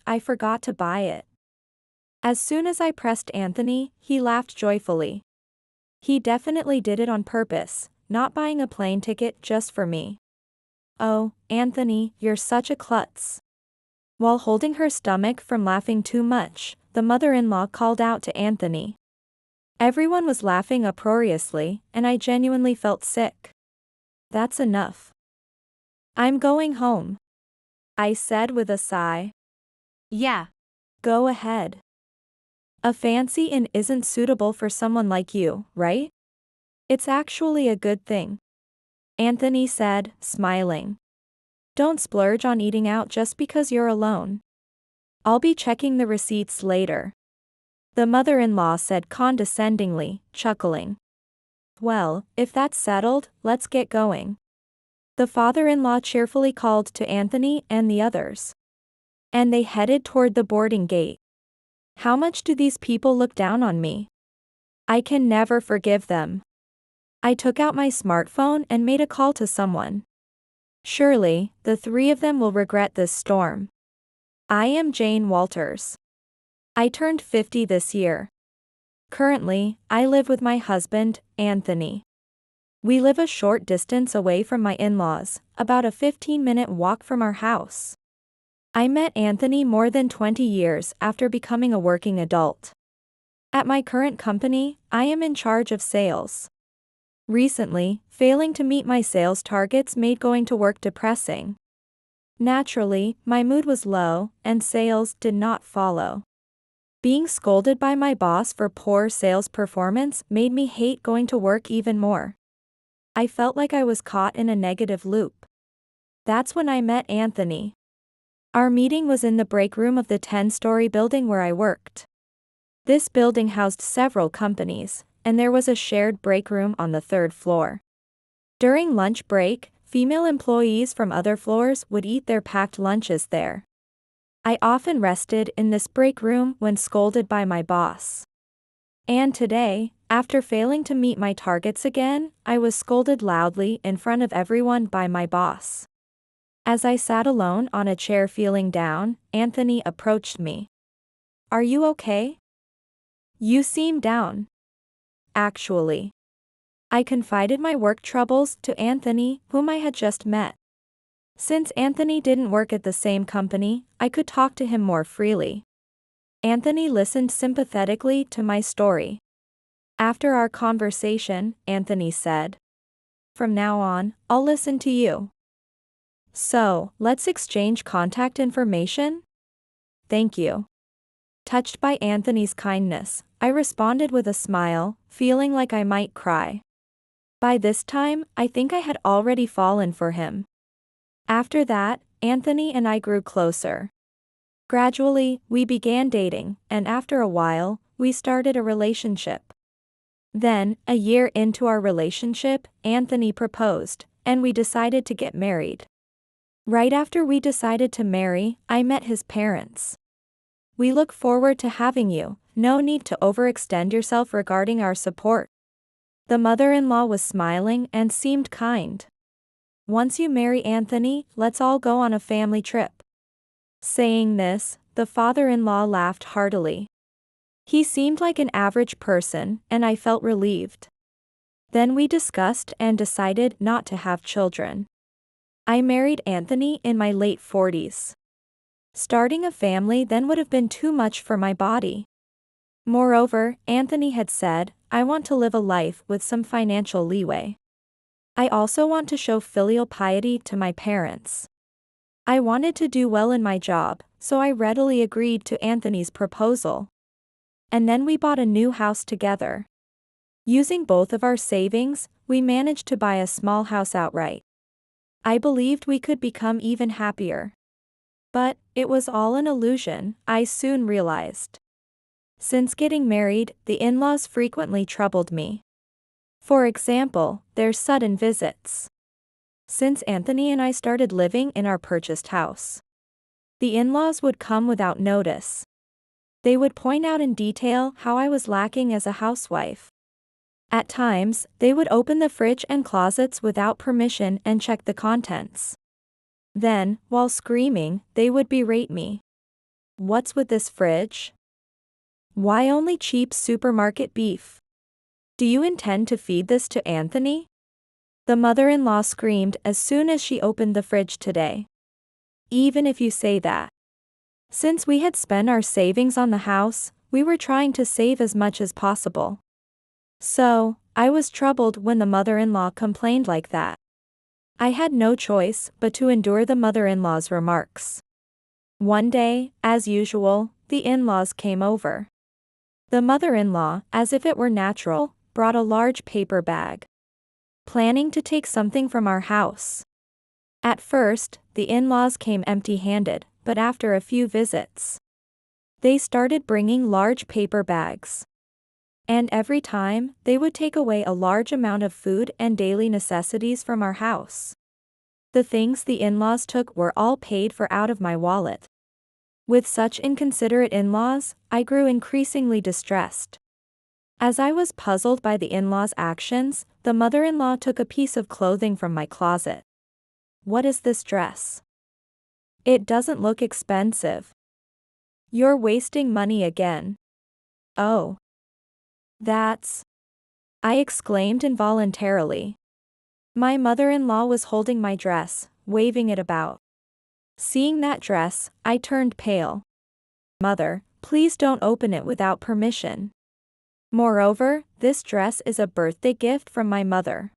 I forgot to buy it. As soon as I pressed Anthony, he laughed joyfully. He definitely did it on purpose, not buying a plane ticket just for me. Oh, Anthony, you're such a klutz. While holding her stomach from laughing too much, the mother-in-law called out to Anthony. Everyone was laughing uproariously, and I genuinely felt sick. That's enough. I'm going home, I said with a sigh. Yeah. Go ahead. A fancy inn isn't suitable for someone like you, right? It's actually a good thing, Anthony said, smiling. Don't splurge on eating out just because you're alone. I'll be checking the receipts later, the mother-in-law said condescendingly, chuckling. Well, if that's settled, let's get going. The father-in-law cheerfully called to Anthony and the others. And they headed toward the boarding gate. How much do these people look down on me? I can never forgive them. I took out my smartphone and made a call to someone. Surely, the three of them will regret this storm. I am Jane Walters. I turned 50 this year. Currently, I live with my husband, Anthony. We live a short distance away from my in-laws, about a 15-minute walk from our house. I met Anthony more than 20 years after becoming a working adult. At my current company, I am in charge of sales. Recently, failing to meet my sales targets made going to work depressing. Naturally, my mood was low, and sales did not follow. Being scolded by my boss for poor sales performance made me hate going to work even more. I felt like I was caught in a negative loop. That's when I met Anthony. Our meeting was in the break room of the 10-story building where I worked. This building housed several companies, and there was a shared break room on the 3rd floor. During lunch break, female employees from other floors would eat their packed lunches there. I often rested in this break room when scolded by my boss. And today, after failing to meet my targets again, I was scolded loudly in front of everyone by my boss. As I sat alone on a chair feeling down, Anthony approached me. Are you okay? You seem down. Actually, I confided my work troubles to Anthony, whom I had just met. Since Anthony didn't work at the same company, I could talk to him more freely. Anthony listened sympathetically to my story. After our conversation, Anthony said, "From now on, I'll listen to you. So, let's exchange contact information?" Thank you. Touched by Anthony's kindness, I responded with a smile, feeling like I might cry. By this time, I think I had already fallen for him. After that, Anthony and I grew closer. Gradually, we began dating, and after a while, we started a relationship. Then, a year into our relationship, Anthony proposed, and we decided to get married. Right after we decided to marry, I met his parents. We look forward to having you, no need to overextend yourself regarding our support. The mother-in-law was smiling and seemed kind. Once you marry Anthony, let's all go on a family trip. Saying this, the father-in-law laughed heartily. He seemed like an average person, and I felt relieved. Then we discussed and decided not to have children. I married Anthony in my late 40s. Starting a family then would have been too much for my body. Moreover, Anthony had said, I want to live a life with some financial leeway. I also want to show filial piety to my parents. I wanted to do well in my job, so I readily agreed to Anthony's proposal. And then we bought a new house together. Using both of our savings, we managed to buy a small house outright. I believed we could become even happier. But it was all an illusion, I soon realized. Since getting married, the in-laws frequently troubled me. For example, their sudden visits. Since Anthony and I started living in our purchased house, the in-laws would come without notice. They would point out in detail how I was lacking as a housewife. At times, they would open the fridge and closets without permission and check the contents. Then, while screaming, they would berate me. What's with this fridge? Why only cheap supermarket beef? Do you intend to feed this to Anthony? The mother-in-law screamed as soon as she opened the fridge today. Even if you say that. Since we had spent our savings on the house, we were trying to save as much as possible. So, I was troubled when the mother-in-law complained like that. I had no choice but to endure the mother-in-law's remarks. One day, as usual, the in-laws came over. The mother-in-law, as if it were natural, brought a large paper bag, planning to take something from our house. At first, the in-laws came empty-handed, but after a few visits, they started bringing large paper bags. And every time, they would take away a large amount of food and daily necessities from our house. The things the in-laws took were all paid for out of my wallet. With such inconsiderate in-laws, I grew increasingly distressed. As I was puzzled by the in-laws' actions, the mother-in-law took a piece of clothing from my closet. What is this dress? It doesn't look expensive. You're wasting money again. Oh. That's... I exclaimed involuntarily. My mother-in-law was holding my dress, waving it about. Seeing that dress, I turned pale. Mother, please don't open it without permission. Moreover, this dress is a birthday gift from my mother.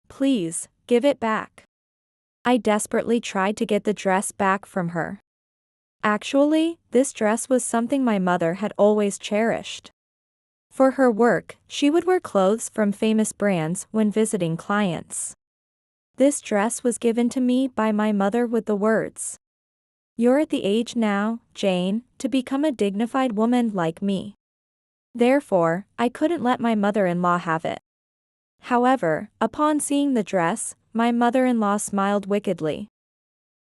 Please, give it back. I desperately tried to get the dress back from her. Actually, this dress was something my mother had always cherished. For her work, she would wear clothes from famous brands when visiting clients. This dress was given to me by my mother with the words, "You're at the age now, Jane, to become a dignified woman like me." Therefore, I couldn't let my mother-in-law have it. However, upon seeing the dress, my mother-in-law smiled wickedly.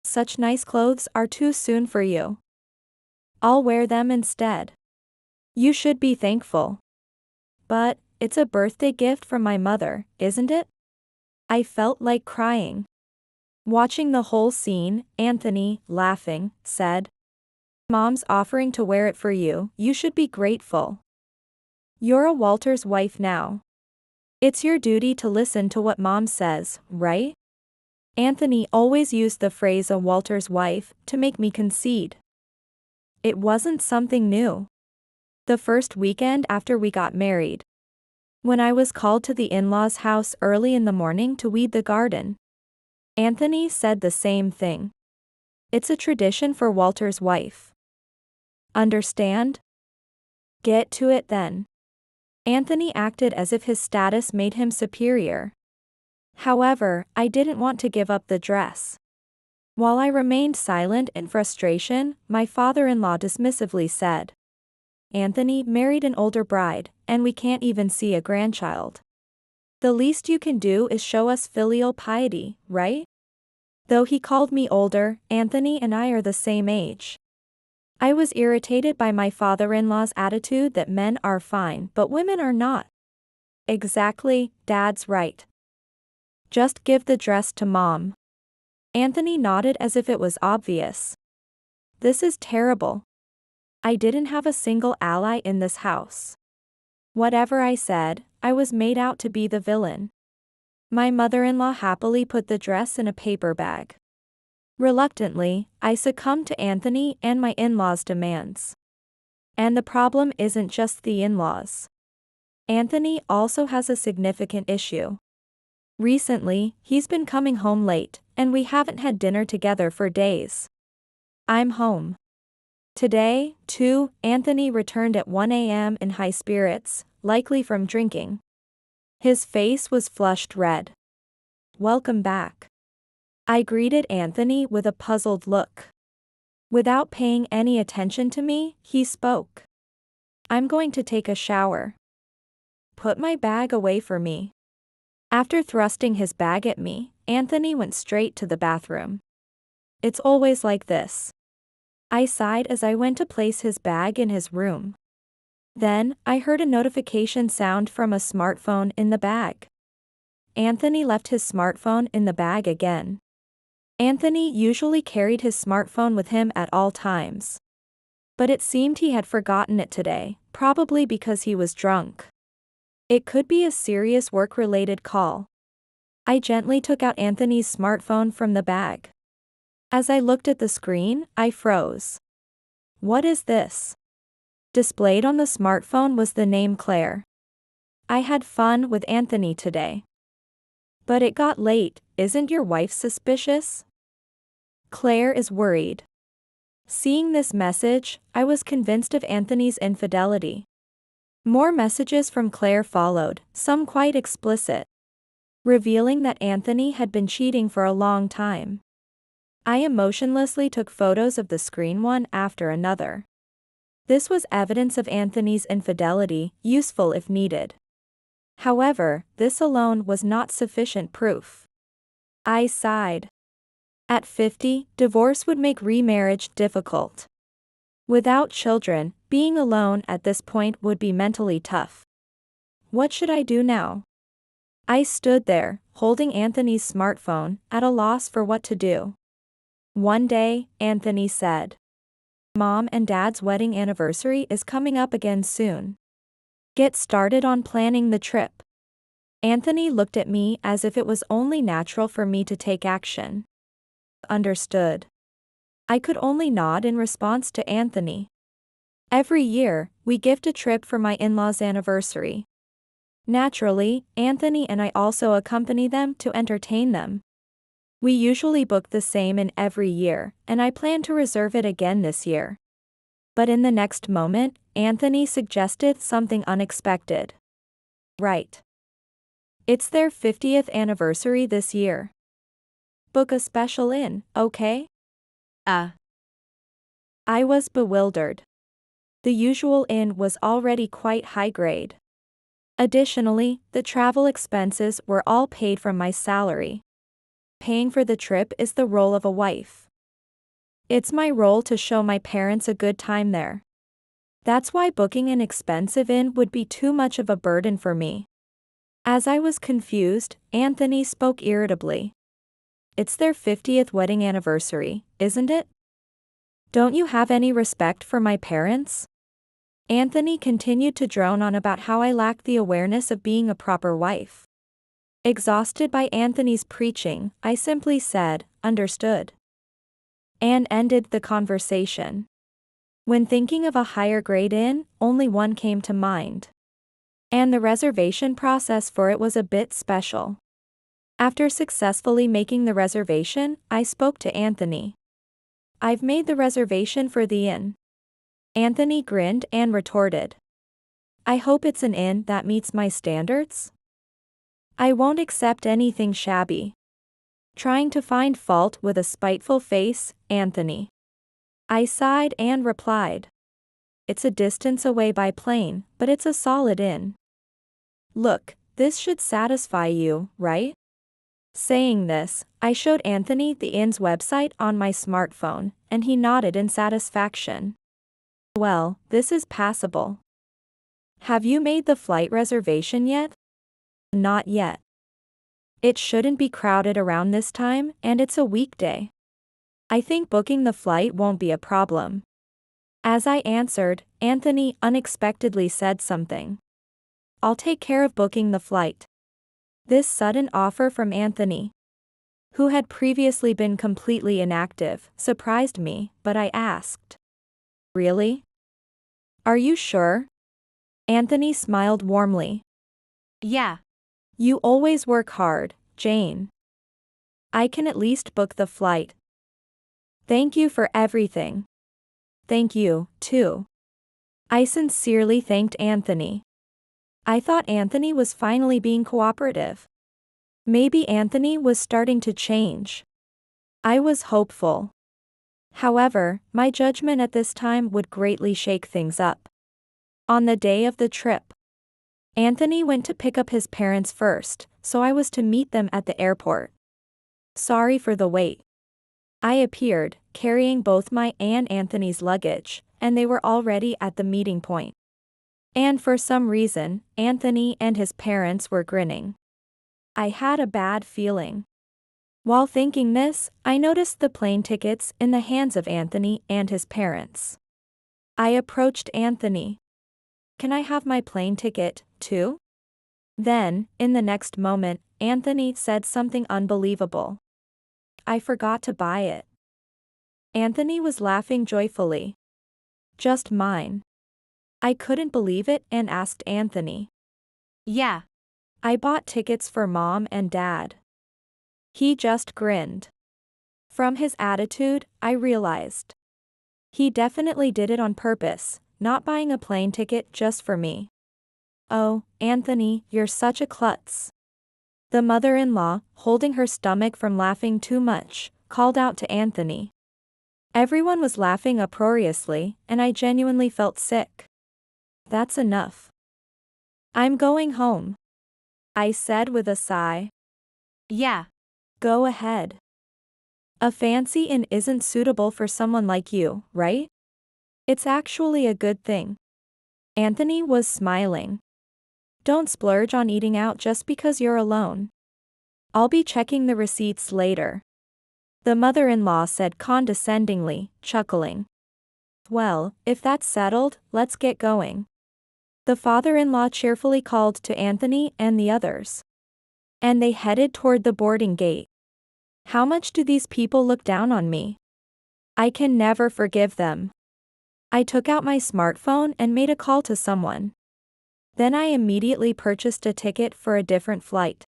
Such nice clothes are too soon for you. I'll wear them instead. You should be thankful. But, it's a birthday gift from my mother, isn't it? I felt like crying. Watching the whole scene, Anthony, laughing, said, "Mom's offering to wear it for you, you should be grateful. You're a Walter's wife now. It's your duty to listen to what Mom says, right?" Anthony always used the phrase "a Walter's wife" to make me concede. It wasn't something new. The first weekend after we got married, when I was called to the in-laws' house early in the morning to weed the garden, Anthony said the same thing. It's a tradition for Walter's wife. Understand? Get to it then. Anthony acted as if his status made him superior. However, I didn't want to give up the dress. While I remained silent in frustration, my father-in-law dismissively said, "Anthony married an older bride, and we can't even see a grandchild. The least you can do is show us filial piety, right?" Though he called me older, Anthony and I are the same age. I was irritated by my father-in-law's attitude that men are fine but women are not. Exactly, Dad's right. Just give the dress to Mom. Anthony nodded as if it was obvious. This is terrible. I didn't have a single ally in this house. Whatever I said, I was made out to be the villain. My mother-in-law happily put the dress in a paper bag. Reluctantly, I succumbed to Anthony and my in-laws' demands. And the problem isn't just the in-laws. Anthony also has a significant issue. Recently, he's been coming home late, and we haven't had dinner together for days. I'm home. Today, too, Anthony returned at 1 a.m. in high spirits, likely from drinking. His face was flushed red. "Welcome back." I greeted Anthony with a puzzled look. Without paying any attention to me, he spoke. "I'm going to take a shower. Put my bag away for me." After thrusting his bag at me, Anthony went straight to the bathroom. It's always like this. I sighed as I went to place his bag in his room. Then, I heard a notification sound from a smartphone in the bag. Anthony left his smartphone in the bag again. Anthony usually carried his smartphone with him at all times. But it seemed he had forgotten it today, probably because he was drunk. It could be a serious work-related call. I gently took out Anthony's smartphone from the bag. As I looked at the screen, I froze. What is this? Displayed on the smartphone was the name Claire. I had fun with Anthony today. But it got late. Isn't your wife suspicious? Claire is worried. Seeing this message, I was convinced of Anthony's infidelity. More messages from Claire followed, some quite explicit, revealing that Anthony had been cheating for a long time. I emotionlessly took photos of the screen one after another. This was evidence of Anthony's infidelity, useful if needed. However, this alone was not sufficient proof. I sighed. At 50, divorce would make remarriage difficult. Without children, being alone at this point would be mentally tough. What should I do now? I stood there, holding Anthony's smartphone, at a loss for what to do. One day, Anthony said, "Mom and Dad's wedding anniversary is coming up again soon. Get started on planning the trip." Anthony looked at me as if it was only natural for me to take action. Understood. I could only nod in response to Anthony. Every year, we gift a trip for my in-laws' anniversary. Naturally, Anthony and I also accompany them to entertain them. We usually book the same in every year, and I plan to reserve it again this year. But in the next moment, Anthony suggested something unexpected. Right. It's their 50th anniversary this year. Book a special inn, okay? I was bewildered. The usual inn was already quite high grade. Additionally, the travel expenses were all paid from my salary. Paying for the trip is the role of a wife. It's my role to show my parents a good time there. That's why booking an expensive inn would be too much of a burden for me. As I was confused, Anthony spoke irritably. It's their 50th wedding anniversary, isn't it? Don't you have any respect for my parents? Anthony continued to drone on about how I lacked the awareness of being a proper wife. Exhausted by Anthony's preaching, I simply said, "Understood," and ended the conversation. When thinking of a higher grade inn, only one came to mind. And the reservation process for it was a bit special. After successfully making the reservation, I spoke to Anthony. "I've made the reservation for the inn." Anthony grinned and retorted, "I hope it's an inn that meets my standards? I won't accept anything shabby." Trying to find fault with a spiteful face, Anthony. I sighed and replied, "It's a distance away by plane, but it's a solid inn. Look, this should satisfy you, right?" Saying this, I showed Anthony the inn's website on my smartphone, and he nodded in satisfaction. "Well, this is passable. Have you made the flight reservation yet?" "Not yet. It shouldn't be crowded around this time, and it's a weekday. I think booking the flight won't be a problem." As I answered, Anthony unexpectedly said something. "I'll take care of booking the flight." This sudden offer from Anthony, who had previously been completely inactive, surprised me, but I asked, "Really? Are you sure?" Anthony smiled warmly. "Yeah. You always work hard, Jane. I can at least book the flight." "Thank you for everything." "Thank you, too." I sincerely thanked Anthony. I thought Anthony was finally being cooperative. Maybe Anthony was starting to change. I was hopeful. However, my judgment at this time would greatly shake things up. On the day of the trip, Anthony went to pick up his parents first, so I was to meet them at the airport. Sorry for the wait. I appeared, carrying both my and Anthony's luggage, and they were already at the meeting point. And for some reason, Anthony and his parents were grinning. I had a bad feeling. While thinking this, I noticed the plane tickets in the hands of Anthony and his parents. I approached Anthony. Can I have my plane ticket, too? Then, in the next moment, Anthony said something unbelievable. I forgot to buy it. Anthony was laughing joyfully. Just mine. I couldn't believe it and asked Anthony. Yeah. I bought tickets for Mom and Dad. He just grinned. From his attitude, I realized. He definitely did it on purpose, not buying a plane ticket just for me. Oh, Anthony, you're such a klutz. The mother-in-law, holding her stomach from laughing too much, called out to Anthony. Everyone was laughing uproariously, and I genuinely felt sick. That's enough. I'm going home, I said with a sigh. Yeah. Go ahead. A fancy inn isn't suitable for someone like you, right? It's actually a good thing. Anthony was smiling. Don't splurge on eating out just because you're alone. I'll be checking the receipts later. The mother-in-law said condescendingly, chuckling. Well, if that's settled, let's get going. The father-in-law cheerfully called to Anthony and the others. And they headed toward the boarding gate. How much do these people look down on me? I can never forgive them. I took out my smartphone and made a call to someone. Then I immediately purchased a ticket for a different flight.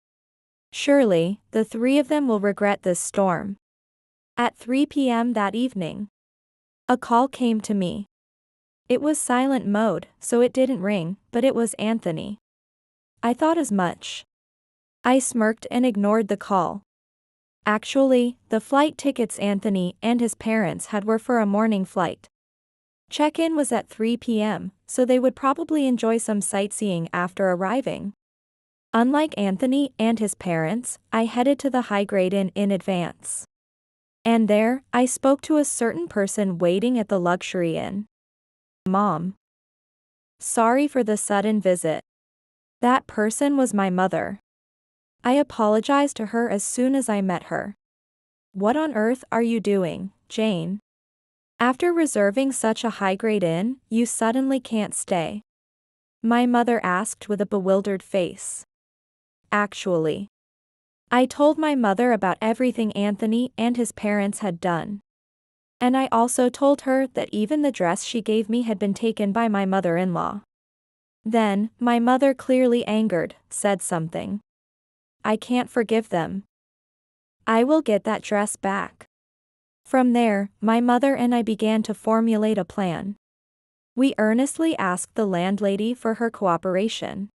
Surely, the three of them will regret this storm. At 3 p.m. that evening, a call came to me. It was silent mode, so it didn't ring, but it was Anthony. I thought as much. I smirked and ignored the call. Actually, the flight tickets Anthony and his parents had were for a morning flight. Check-in was at 3 p.m., so they would probably enjoy some sightseeing after arriving. Unlike Anthony and his parents, I headed to the high-grade inn in advance. And there, I spoke to a certain person waiting at the luxury inn. Mom. Sorry for the sudden visit. That person was my mother. I apologized to her as soon as I met her. What on earth are you doing, Jane? After reserving such a high-grade inn, you suddenly can't stay? My mother asked with a bewildered face. Actually, I told my mother about everything Anthony and his parents had done. And I also told her that even the dress she gave me had been taken by my mother-in-law. Then, my mother, clearly angered, said something. I can't forgive them. I will get that dress back. From there, my mother and I began to formulate a plan. We earnestly asked the landlady for her cooperation.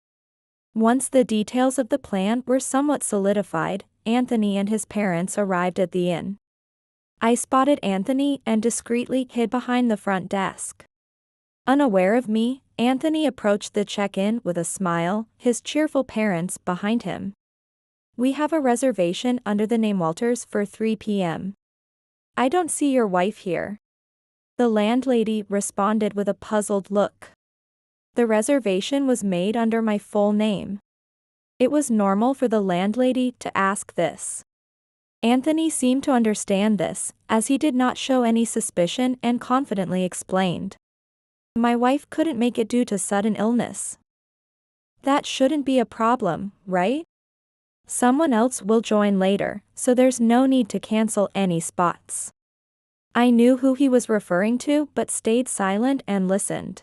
Once the details of the plan were somewhat solidified, Anthony and his parents arrived at the inn. I spotted Anthony and discreetly hid behind the front desk. Unaware of me, Anthony approached the check-in with a smile, his cheerful parents behind him. We have a reservation under the name Walters for 3 p.m. I don't see your wife here. The landlady responded with a puzzled look. The reservation was made under my full name. It was normal for the landlady to ask this. Anthony seemed to understand this, as he did not show any suspicion and confidently explained. My wife couldn't make it due to sudden illness. That shouldn't be a problem, right? Someone else will join later, so there's no need to cancel any spots. I knew who he was referring to but stayed silent and listened.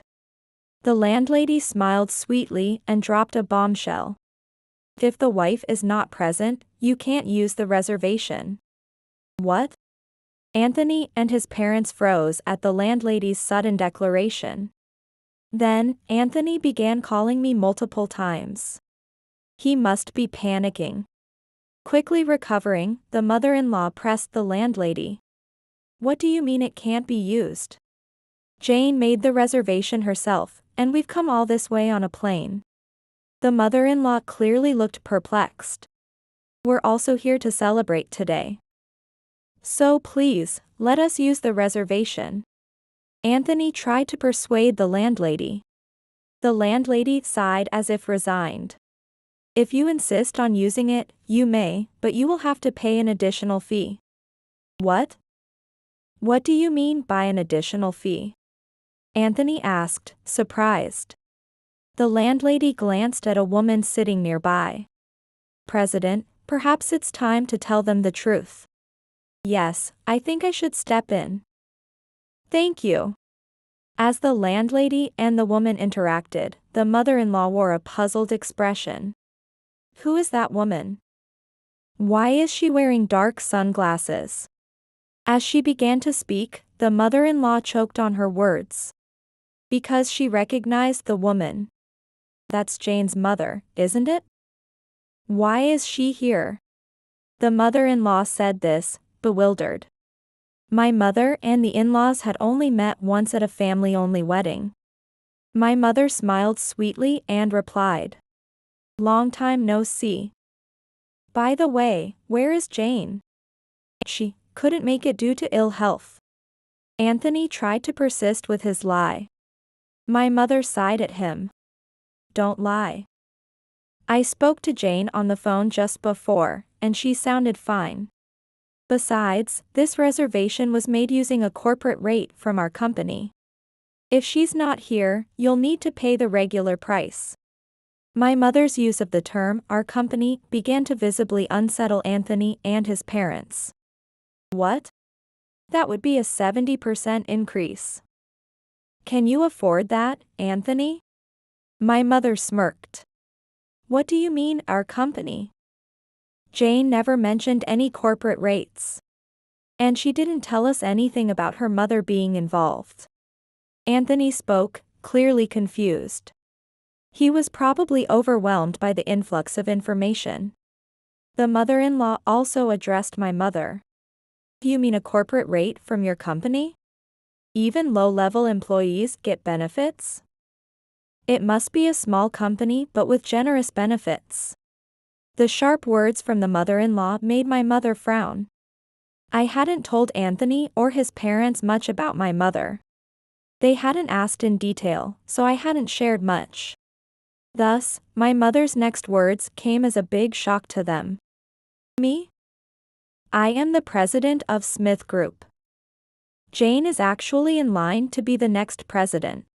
The landlady smiled sweetly and dropped a bombshell. If the wife is not present, you can't use the reservation. What? Anthony and his parents froze at the landlady's sudden declaration. Then, Anthony began calling me multiple times. He must be panicking. Quickly recovering, the mother-in-law pressed the landlady. What do you mean it can't be used? Jane made the reservation herself, and we've come all this way on a plane. The mother-in-law clearly looked perplexed. We're also here to celebrate today. So please, let us use the reservation. Anthony tried to persuade the landlady. The landlady sighed as if resigned. If you insist on using it, you may, but you will have to pay an additional fee. What? What do you mean by an additional fee? Anthony asked, surprised. The landlady glanced at a woman sitting nearby. President, perhaps it's time to tell them the truth. Yes, I think I should step in. Thank you. As the landlady and the woman interacted, the mother-in-law wore a puzzled expression. Who is that woman? Why is she wearing dark sunglasses? As she began to speak, the mother-in-law choked on her words. Because she recognized the woman. That's Jane's mother, isn't it? Why is she here? The mother-in-law said this, bewildered. My mother and the in-laws had only met once at a family-only wedding. My mother smiled sweetly and replied. Long time no see. By the way, where is Jane? She couldn't make it due to ill health. Anthony tried to persist with his lie. My mother sighed at him. Don't lie. I spoke to Jane on the phone just before, and she sounded fine. Besides, this reservation was made using a corporate rate from our company. If she's not here, you'll need to pay the regular price. My mother's use of the term, our company, began to visibly unsettle Anthony and his parents. What? That would be a 70% increase. Can you afford that, Anthony? My mother smirked. What do you mean, our company? Jane never mentioned any corporate rates. And she didn't tell us anything about her mother being involved. Anthony spoke, clearly confused. He was probably overwhelmed by the influx of information. The mother-in-law also addressed my mother. You mean a corporate rate from your company? Even low-level employees get benefits? It must be a small company but with generous benefits. The sharp words from the mother-in-law made my mother frown. I hadn't told Anthony or his parents much about my mother. They hadn't asked in detail, so I hadn't shared much. Thus, my mother's next words came as a big shock to them. Me? I am the president of Smith Group. Jane is actually in line to be the next president.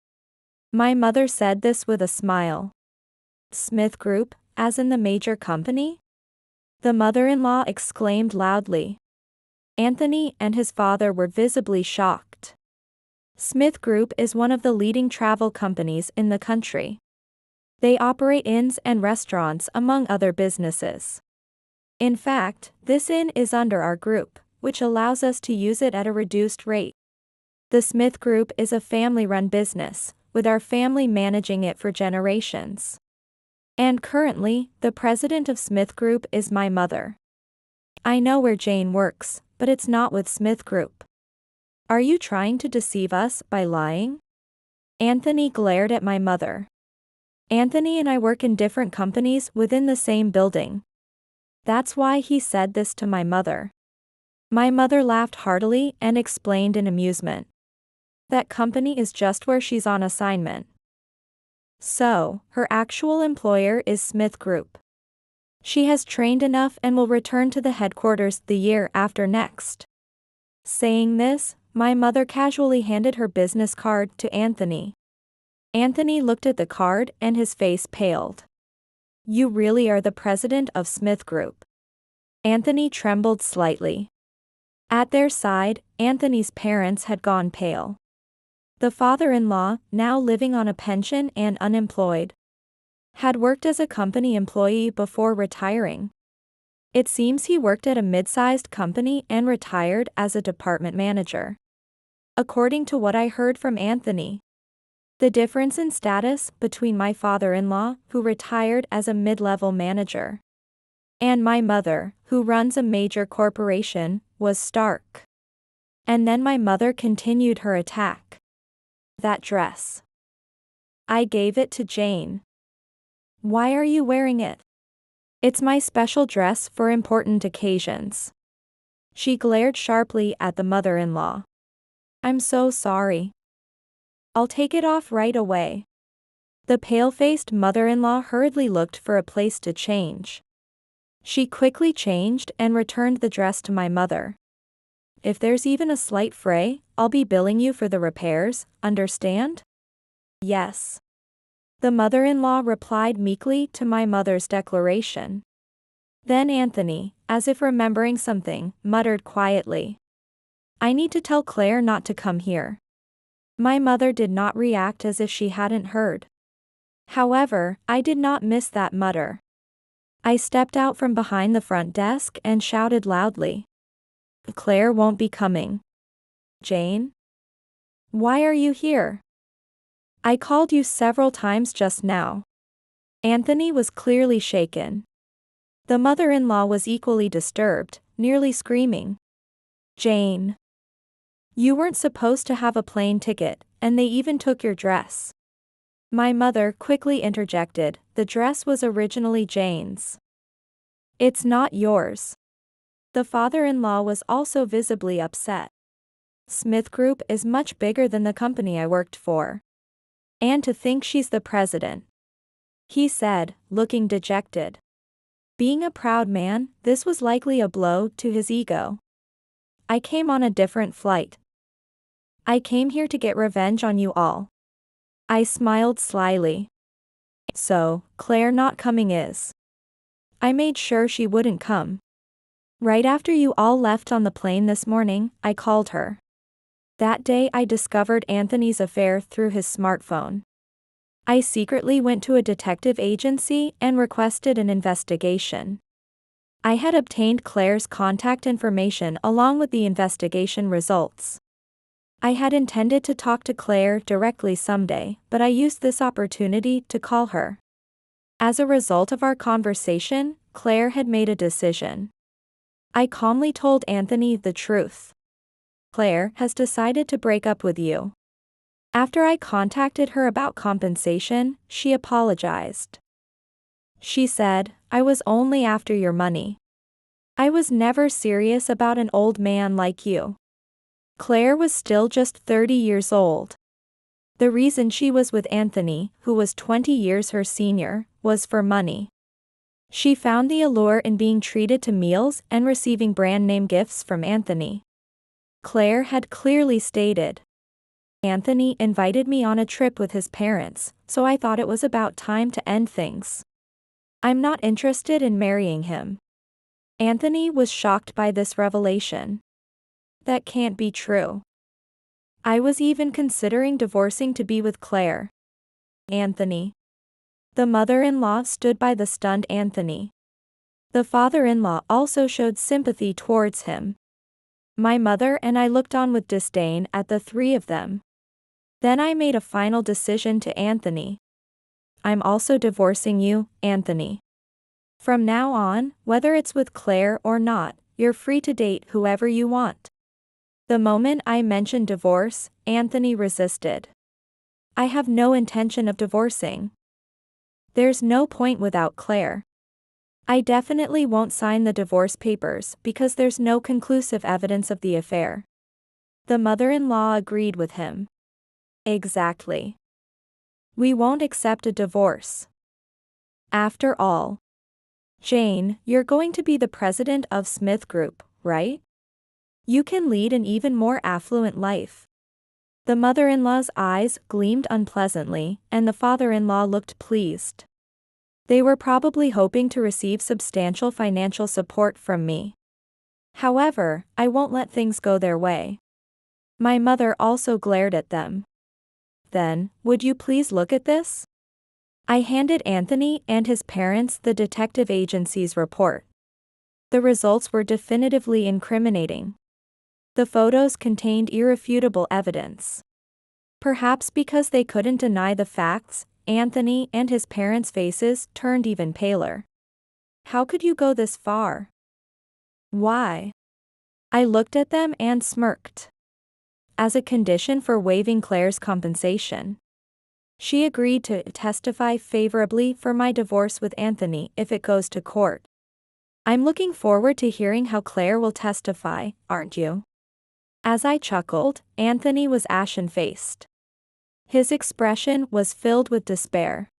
My mother said this with a smile. Smith Group, as in the major company? The mother-in-law exclaimed loudly. Anthony and his father were visibly shocked. Smith Group is one of the leading travel companies in the country. They operate inns and restaurants among other businesses. In fact, this inn is under our group, which allows us to use it at a reduced rate. The Smith Group is a family-run business, with our family managing it for generations. And currently, the president of Smith Group is my mother. I know where Jane works, but it's not with Smith Group. Are you trying to deceive us by lying? Anthony glared at my mother. Anthony and I work in different companies within the same building. That's why he said this to my mother. My mother laughed heartily and explained in amusement. That company is just where she's on assignment. So, her actual employer is Smith Group. She has trained enough and will return to the headquarters the year after next. Saying this, my mother casually handed her business card to Anthony. Anthony looked at the card and his face paled. You really are the president of Smith Group. Anthony trembled slightly. At their side, Anthony's parents had gone pale. The father-in-law, now living on a pension and unemployed, had worked as a company employee before retiring. It seems he worked at a mid-sized company and retired as a department manager. According to what I heard from Anthony, the difference in status between my father-in-law, who retired as a mid-level manager, and my mother, who runs a major corporation, was stark. And then my mother continued her attack. That dress. I gave it to Jane. Why are you wearing it? It's my special dress for important occasions. She glared sharply at the mother-in-law. I'm so sorry. I'll take it off right away. The pale-faced mother-in-law hurriedly looked for a place to change. She quickly changed and returned the dress to my mother. If there's even a slight fray, I'll be billing you for the repairs, understand? Yes. The mother-in-law replied meekly to my mother's declaration. Then Anthony, as if remembering something, muttered quietly, I need to tell Claire not to come here. My mother did not react as if she hadn't heard. However, I did not miss that mutter. I stepped out from behind the front desk and shouted loudly. Claire won't be coming. Jane? Why are you here? I called you several times just now. Anthony was clearly shaken. The mother-in-law was equally disturbed, nearly screaming. Jane. You weren't supposed to have a plane ticket, and they even took your dress. My mother quickly interjected, the dress was originally Jane's. It's not yours. The father-in-law was also visibly upset. Smith Group is much bigger than the company I worked for. And to think she's the president. He said, looking dejected. Being a proud man, this was likely a blow to his ego. I came on a different flight. I came here to get revenge on you all. I smiled slyly. So, Claire not coming is. I made sure she wouldn't come. Right after you all left on the plane this morning, I called her. That day I discovered Anthony's affair through his smartphone. I secretly went to a detective agency and requested an investigation. I had obtained Claire's contact information along with the investigation results. I had intended to talk to Claire directly someday, but I used this opportunity to call her. As a result of our conversation, Claire had made a decision. I calmly told Anthony the truth. Claire has decided to break up with you. After I contacted her about compensation, she apologized. She said, I was only after your money. I was never serious about an old man like you. Claire was still just 30 years old. The reason she was with Anthony, who was 20 years her senior, was for money. She found the allure in being treated to meals and receiving brand-name gifts from Anthony. Claire had clearly stated. Anthony invited me on a trip with his parents, so I thought it was about time to end things. I'm not interested in marrying him. Anthony was shocked by this revelation. That can't be true. I was even considering divorcing to be with Claire. Anthony. The mother-in-law stood by the stunned Anthony. The father-in-law also showed sympathy towards him. My mother and I looked on with disdain at the three of them. Then I made a final decision to Anthony. I'm also divorcing you, Anthony. From now on, whether it's with Claire or not, you're free to date whoever you want. The moment I mentioned divorce, Anthony resisted. I have no intention of divorcing. There's no point without Claire. I definitely won't sign the divorce papers because there's no conclusive evidence of the affair. The mother-in-law agreed with him. Exactly. We won't accept a divorce. After all. Jane, you're going to be the president of Smith Group, right? You can lead an even more affluent life. The mother-in-law's eyes gleamed unpleasantly, and the father-in-law looked pleased. They were probably hoping to receive substantial financial support from me. However, I won't let things go their way. My mother also glared at them. Then, would you please look at this? I handed Anthony and his parents the detective agency's report. The results were definitively incriminating. The photos contained irrefutable evidence. Perhaps because they couldn't deny the facts, Anthony and his parents' faces turned even paler. How could you go this far? Why? I looked at them and smirked. As a condition for waiving Claire's compensation, she agreed to testify favorably for my divorce with Anthony if it goes to court. I'm looking forward to hearing how Claire will testify, aren't you? As I chuckled, Anthony was ashen-faced. His expression was filled with despair.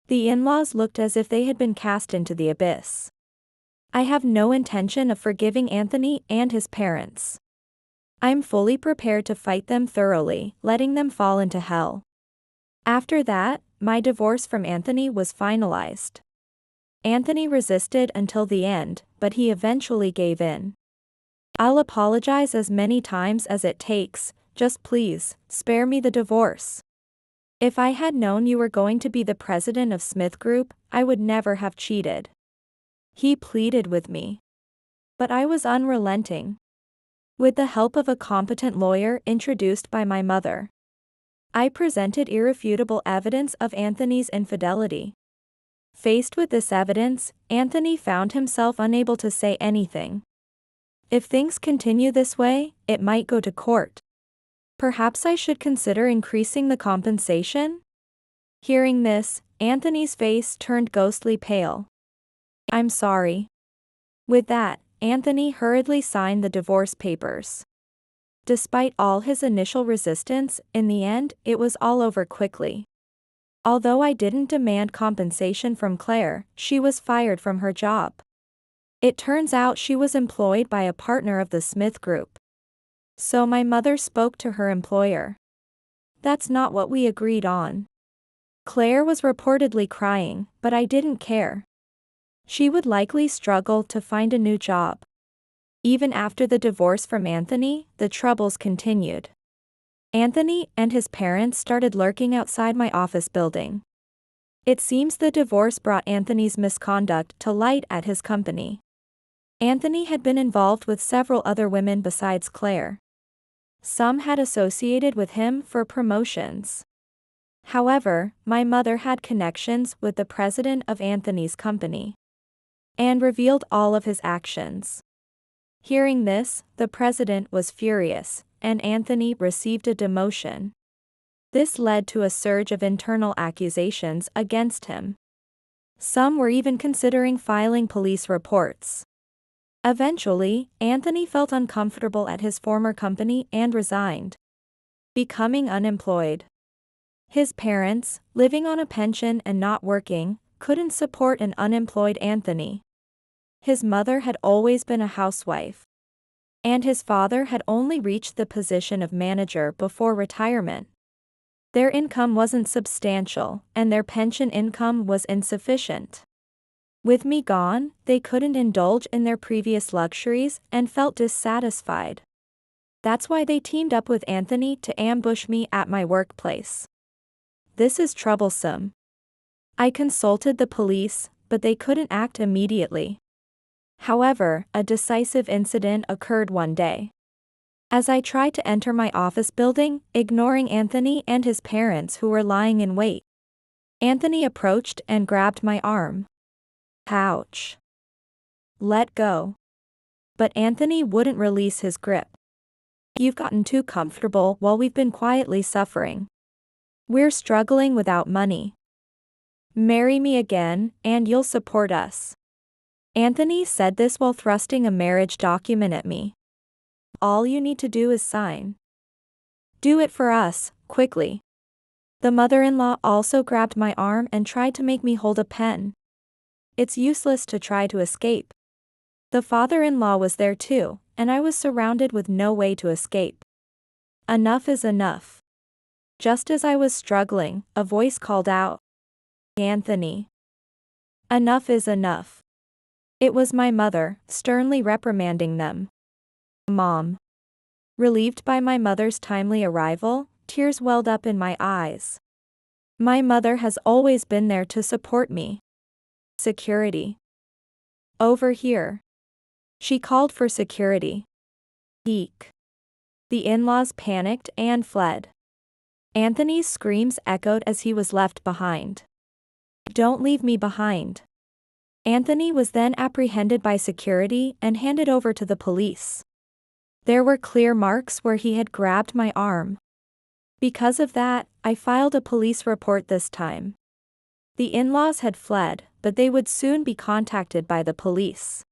The in-laws looked as if they had been cast into the abyss. I have no intention of forgiving Anthony and his parents. I'm fully prepared to fight them thoroughly, letting them fall into hell. After that, my divorce from Anthony was finalized. Anthony resisted until the end, but he eventually gave in. I'll apologize as many times as it takes, just please, spare me the divorce. If I had known you were going to be the president of Smith Group, I would never have cheated. He pleaded with me. But I was unrelenting. With the help of a competent lawyer introduced by my mother, I presented irrefutable evidence of Anthony's infidelity. Faced with this evidence, Anthony found himself unable to say anything. If things continue this way, it might go to court. Perhaps I should consider increasing the compensation? Hearing this, Anthony's face turned ghostly pale. I'm sorry. With that, Anthony hurriedly signed the divorce papers. Despite all his initial resistance, in the end, it was all over quickly. Although I didn't demand compensation from Claire, she was fired from her job. It turns out she was employed by a partner of the Smith Group. So my mother spoke to her employer. That's not what we agreed on. Claire was reportedly crying, but I didn't care. She would likely struggle to find a new job. Even after the divorce from Anthony, the troubles continued. Anthony and his parents started lurking outside my office building. It seems the divorce brought Anthony's misconduct to light at his company. Anthony had been involved with several other women besides Claire. Some had associated with him for promotions. However, my mother had connections with the president of Anthony's company and revealed all of his actions. Hearing this, the president was furious, and Anthony received a demotion. This led to a surge of internal accusations against him. Some were even considering filing police reports. Eventually, Anthony felt uncomfortable at his former company and resigned, becoming unemployed. His parents, living on a pension and not working, couldn't support an unemployed Anthony. His mother had always been a housewife, and his father had only reached the position of manager before retirement. Their income wasn't substantial, and their pension income was insufficient. With me gone, they couldn't indulge in their previous luxuries and felt dissatisfied. That's why they teamed up with Anthony to ambush me at my workplace. This is troublesome. I consulted the police, but they couldn't act immediately. However, a decisive incident occurred one day. As I tried to enter my office building, ignoring Anthony and his parents who were lying in wait, Anthony approached and grabbed my arm. Ouch. Let go. But Anthony wouldn't release his grip. You've gotten too comfortable while we've been quietly suffering. We're struggling without money. Marry me again, and you'll support us. Anthony said this while thrusting a marriage document at me. All you need to do is sign. Do it for us, quickly. The mother-in-law also grabbed my arm and tried to make me hold a pen. It's useless to try to escape. The father-in-law was there too, and I was surrounded with no way to escape. Enough is enough. Just as I was struggling, a voice called out, Anthony. Enough is enough. It was my mother, sternly reprimanding them. Mom. Relieved by my mother's timely arrival, tears welled up in my eyes. My mother has always been there to support me. Security. Over here. She called for security. Eek. The in-laws panicked and fled. Anthony's screams echoed as he was left behind. Don't leave me behind. Anthony was then apprehended by security and handed over to the police. There were clear marks where he had grabbed my arm. Because of that, I filed a police report this time. The in-laws had fled, but they would soon be contacted by the police.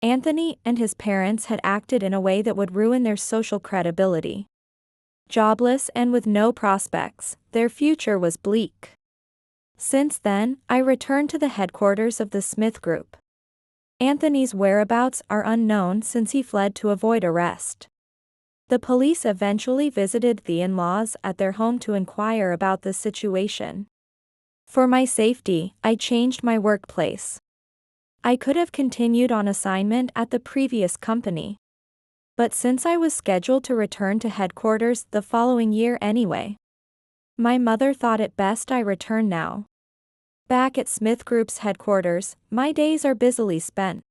Anthony and his parents had acted in a way that would ruin their social credibility. Jobless and with no prospects, their future was bleak. Since then, I returned to the headquarters of the Smith Group. Anthony's whereabouts are unknown since he fled to avoid arrest. The police eventually visited the in-laws at their home to inquire about the situation. For my safety, I changed my workplace. I could have continued on assignment at the previous company. But since I was scheduled to return to headquarters the following year anyway, my mother thought it best I return now. Back at Smith Group's headquarters, my days are busily spent.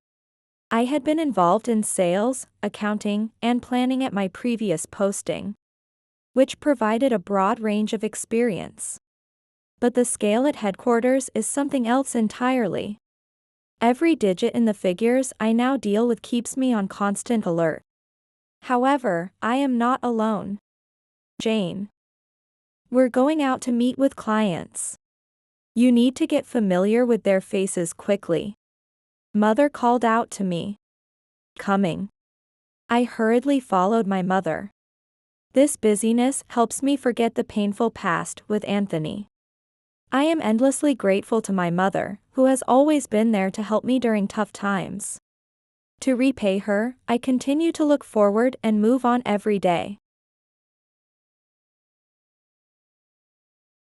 I had been involved in sales, accounting, and planning at my previous posting, which provided a broad range of experience. But the scale at headquarters is something else entirely. Every digit in the figures I now deal with keeps me on constant alert. However, I am not alone. Jane. We're going out to meet with clients. You need to get familiar with their faces quickly. Mother called out to me. Coming. I hurriedly followed my mother. This busyness helps me forget the painful past with Anthony. I am endlessly grateful to my mother, who has always been there to help me during tough times. To repay her, I continue to look forward and move on every day.